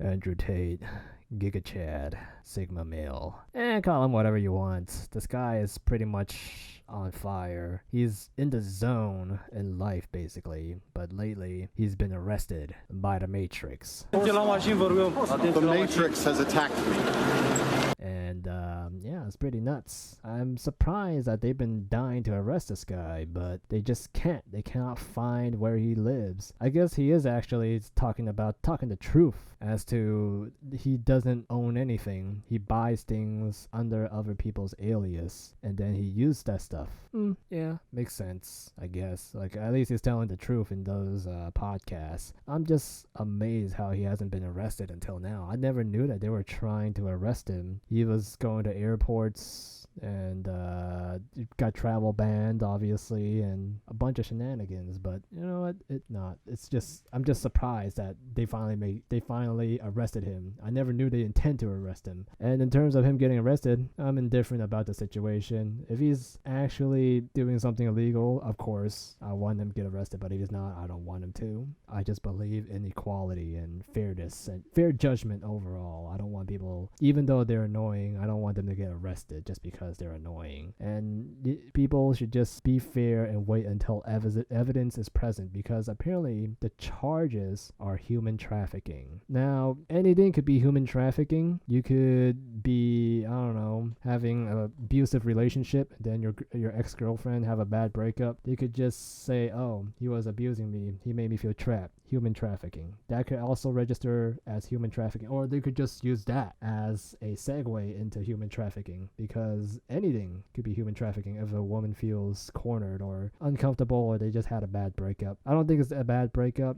Andrew Tate, Giga Chad, Sigma Male. Call him whatever you want. This guy is pretty much on fire. He's in the zone in life, basically. But lately, he's been arrested by the Matrix. The Matrix has attacked me. And yeah, it's pretty nuts. I'm surprised that they've been dying to arrest this guy, but they just can't. They cannot find where he lives. I guess he is actually talking the truth as to he doesn't own anything. He buys things under other people's alias, and then he used that stuff. Yeah, makes sense, I guess. Like, at least he's telling the truth in those podcasts. I'm just amazed how he hasn't been arrested until now. I never knew that they were trying to arrest him. He was going to airports and got travel banned, obviously, and a bunch of shenanigans. But you know what? I'm just surprised that they finally arrested him. I never knew they intend to arrest him. And in terms of him getting arrested, I'm indifferent about the situation. If he's actually doing something illegal, of course I want him to get arrested. But if he's not, I don't want him to. I just believe in equality and fairness and fair judgment overall. I don't want people, even though they're annoying, I don't want them to get arrested just because they're annoying. And people should just be fair and wait until evidence is present, because apparently the charges are human trafficking. Now, anything could be human trafficking. You could be, I don't know, having an abusive relationship, then your ex-girlfriend have a bad breakup. They could just say, oh, he was abusing me, he made me feel trapped. Human trafficking. That could also register as human trafficking, or they could just use that as a segue into human trafficking, because anything could be human trafficking if a woman feels cornered or uncomfortable, or they just had a bad breakup. I don't think it's a bad breakup.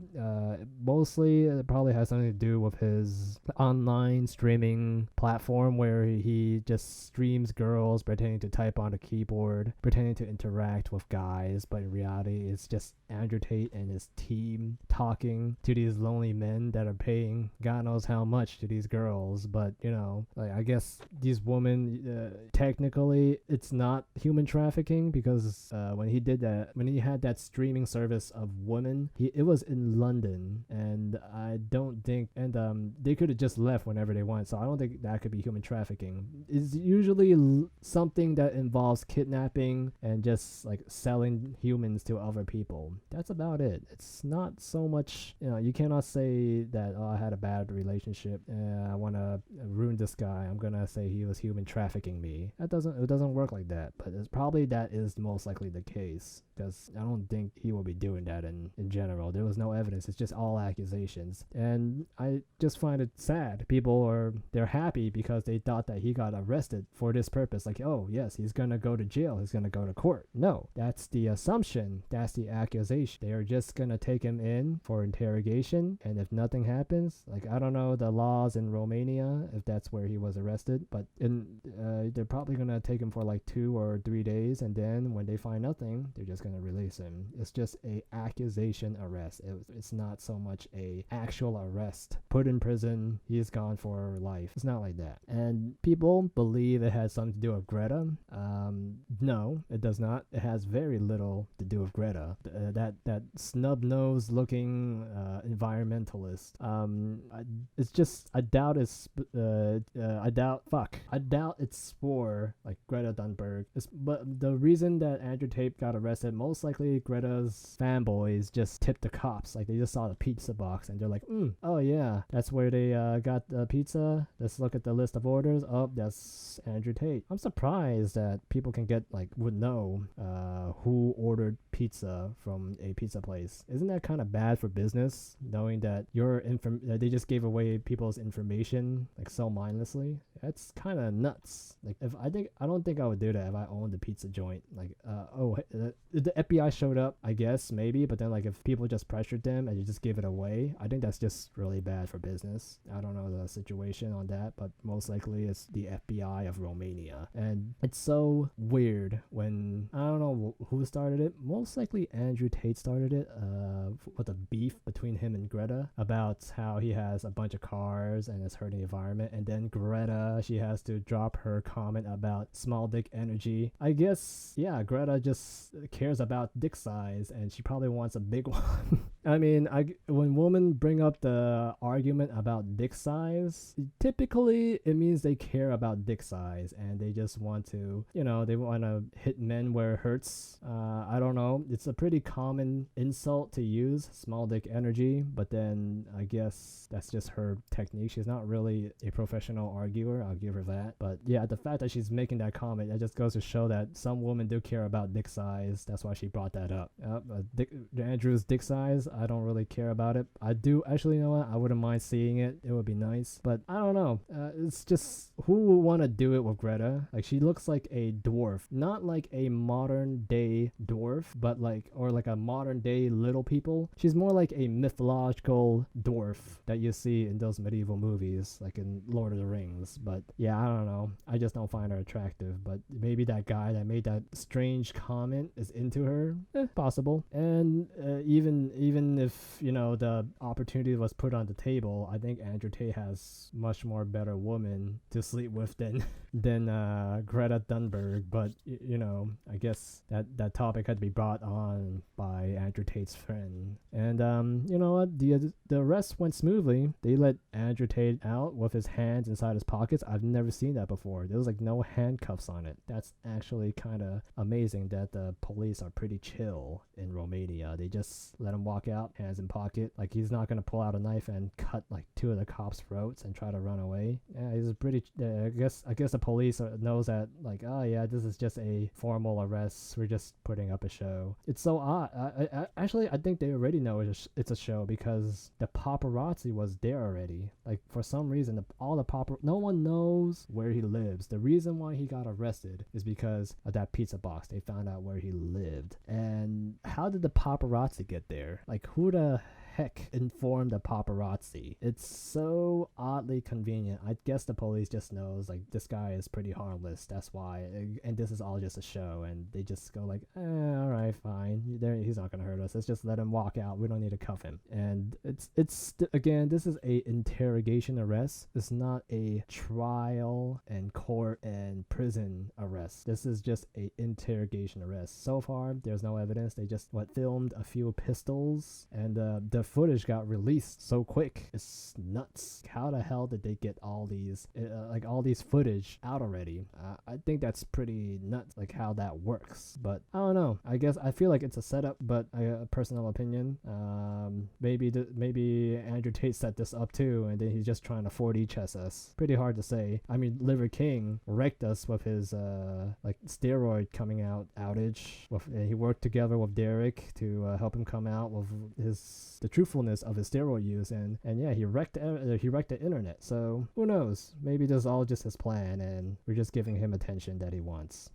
Mostly it probably has something to do with his online streaming platform where he just streams girls pretending to type on a keyboard, pretending to interact with guys, but in reality it's just Andrew Tate and his team talking to these lonely men that are paying God knows how much to these girls. But you know, like, I guess these women, technically it's not human trafficking, because when he had that streaming service of women, it was in London, and I don't think, and they could have just left whenever they want, so I don't think that could be human trafficking. It's usually something that involves kidnapping and just like selling humans to other people. That's about it. It's not so much, you know, you cannot say that, oh, I had a bad relationship, I want to ruin this guy, I'm gonna say he was human trafficking me. It doesn't work like that. But it's probably that is most likely the case, because I don't think he will be doing that in general. There was no evidence. It's just all accusations, and I just find it sad. They're happy because they thought that he got arrested for this purpose, like, oh yes, he's gonna go to jail, he's gonna go to court. No, that's the assumption, that's the accusation. They are just gonna take him in for interrogation, and if nothing happens, like, I don't know the laws in Romania if that's where he was arrested, but they're probably gonna take him for like 2 or 3 days, and then when they find nothing, they're just gonna release him. It's just a accusation arrest. It's not so much a actual arrest. Put in prison, he's gone for life. It's not like that. And people believe it has something to do with Greta. No, it does not. It has very little to do with Greta. That snub-nosed looking environmentalist. I doubt it's for like Greta Thunberg. But the reason that Andrew Tate got arrested, most likely Greta's fanboys just tipped the cops. Like, they just saw the pizza box and they're like, oh yeah, that's where they got the pizza. Let's look at the list of orders. Oh, that's Andrew Tate. I'm surprised that people would know who ordered pizza from a pizza place. Isn't that kind of bad for business, knowing that they just gave away people's information like so mindlessly? That's kind of nuts. Like, I don't think I would do that if I owned the pizza joint. Like, the FBI showed up, I guess, maybe, but then like if people just pressured them and you just give it away, I think that's just really bad for business. I don't know the situation on that, but most likely it's the FBI of Romania. And it's so weird when, I don't know who started it. Most likely Andrew Tate started it, with a beef between him and Greta about how he has a bunch of cars and it's hurting the environment, and then Greta, she has to drop her comment about small dick energy. I guess, yeah, Greta just cares about dick size and she probably wants a big one. I mean, when women bring up the argument about dick size, typically it means they care about dick size and they just want to, they want to hit men where it hurts. I don't know. It's a pretty common insult to use, small dick energy, but then I guess that's just her technique. She's not really a professional arguer. I'll give her that. But yeah, the fact that she's making that comment, it just goes to show that some women do care about dick size. That's why she brought that up. Andrew's dick size, I don't really care about it. I do actually, what? I wouldn't mind seeing it. It would be nice. But I don't know. It's just, who would want to do it with Greta? Like, she looks like a dwarf. Not like a modern day dwarf, but like a modern day little people. She's more like a mythological dwarf that you see in those medieval movies, like in Lord of the Rings. But yeah, I don't know. I just don't find her attractive. But maybe that guy that made that strange comment is into her. Possible. And even if, the opportunity was put on the table, I think Andrew Tate has much more better woman to sleep with than Greta Thunberg. But I guess that topic had to be brought on by Andrew Tate's friend. And you know what, the arrest went smoothly. They let Andrew Tate out with his hands inside his pockets. I've never seen that before. There was like no handcuffs on it. That's actually kind of amazing that the police are pretty chill in Romania. They just let him walk out, hands in pocket. Like, he's not gonna pull out a knife and cut like two of the cops' throats and try to run away. Yeah, he's pretty. I guess the police knows that, like, oh yeah, this is just a formal arrest. We're just putting up a show. It's so odd. I think they already know it's a show because the paparazzi was there already. Like, for some reason, no one knows where he lives. The reason why he got arrested is because of that pizza box. They found out where he lived. And how did the paparazzi get there? Like, who the heck informed the paparazzi? It's so oddly convenient. I guess the police just knows, like, this guy is pretty harmless. That's why. And this is all just a show. And they just go like, all right, fine. He's not gonna hurt us. Let's just let him walk out. We don't need to cuff him. And again, this is a interrogation arrest. It's not a trial and court and prison arrest. This is just a interrogation arrest. So far, there's no evidence. They just filmed a few pistols, and the footage got released so quick. It's nuts. How the hell did they get all these footage out already? I think that's pretty nuts, like how that works. But I don't know. I guess I feel like it's a setup, but a personal opinion. Maybe Andrew Tate set this up too, and then he's just trying to 4D chess us. Pretty hard to say. I mean, Liver King wrecked us with his steroid coming out outage. He worked together with Derek to help him come out with the truthfulness of his steroid use, and yeah, he wrecked the internet. So who knows? Maybe this is all just his plan, and we're just giving him attention that he wants.